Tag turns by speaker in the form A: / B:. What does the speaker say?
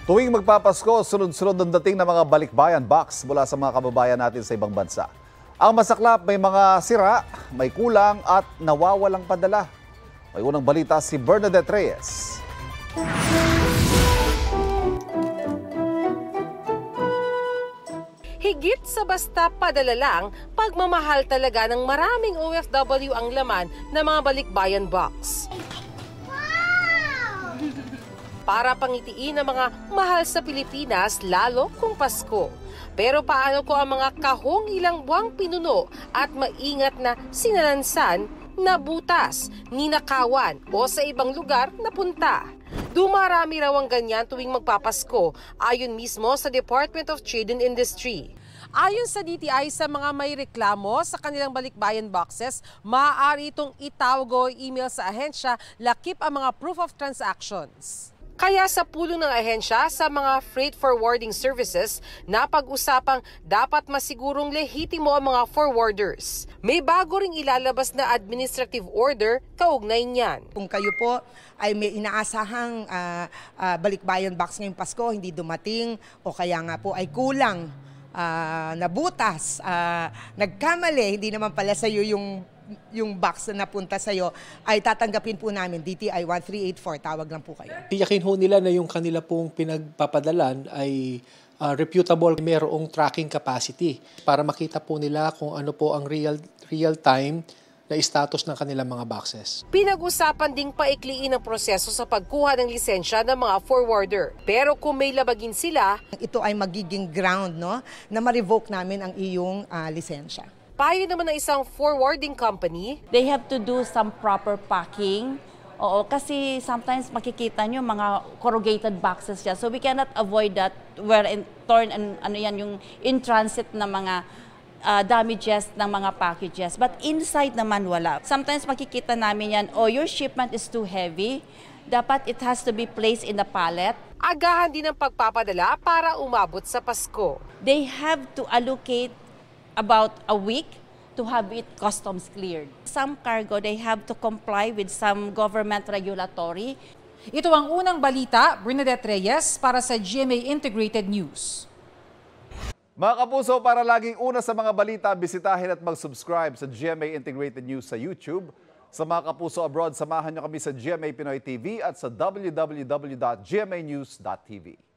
A: Tuwing magpapasko, sunod-sunod ang dating ng mga balikbayan box mula sa mga kababayan natin sa ibang bansa. Ang masaklap, may mga sira, may kulang at nawawalang padala. May unang balita si Bernadette Reyes.
B: Higit sa basta padala lang, pagmamahal talaga ng maraming OFW ang laman ng mga balikbayan box. Para pangitiin ang mga mahal sa Pilipinas, lalo kung Pasko. Pero paano ko ang mga kahong ilang buwang pinuno at maingat na sinalansan, nabutas, ninakawan o sa ibang lugar napunta? Dumarami raw ang ganyan tuwing magpapasko, ayon mismo sa Department of Trade and Industry. Ayon sa DTI, sa mga may reklamo sa kanilang balikbayan boxes, maaari itong itawag o email sa ahensya lakip ang mga proof of transactions. Kaya sa pulong ng ahensya sa mga freight forwarding services, napag-usapang dapat masigurong lehitimo ang mga forwarders. May bago ring ilalabas na administrative order kaugnay niyan.
C: Kung kayo po ay may inaasahang balikbayan box ngayong Pasko, hindi dumating o kaya nga po ay kulang, nabutas, nagkamali, hindi naman pala sa iyo yung box na napunta sa'yo, ay tatanggapin po namin, DTI 1384, tawag lang po kayo.
D: Tiyakin ho nila na yung kanila pong pinagpapadalan ay reputable, mayroong tracking capacity para makita po nila kung ano po ang real time na status ng kanilang mga boxes.
B: Pinag-usapan ding paikliin ang proseso sa pagkuha ng lisensya ng mga forwarder. Pero kung may labagin sila,
C: ito ay magiging ground, no, na ma-revoke namin ang iyong lisensya.
B: Payo naman ng isang forwarding company,
E: they have to do some proper packing. Oo, kasi sometimes makikita nyo mga corrugated boxes siya. So we cannot avoid that where in torn and ano yan yung in transit na mga damages ng mga packages. But inside naman wala. Sometimes makikita namin yan, oh, your shipment is too heavy. Dapat it has to be placed in the pallet.
B: Agahan din ang pagpapadala para umabot sa Pasko.
E: They have to allocate about a week to have it customs cleared. Some cargo, they have to comply with some government regulatory.
F: Ito ang unang balita, Bernadette Reyes para sa GMA Integrated News.
A: Mga kapuso, para laging una sa mga balita, bisitahin at mag-subscribe sa GMA Integrated News sa YouTube. Sa mga kapuso abroad, samahan niyo kami sa GMA Pinoy TV at sa www.gmanews.tv.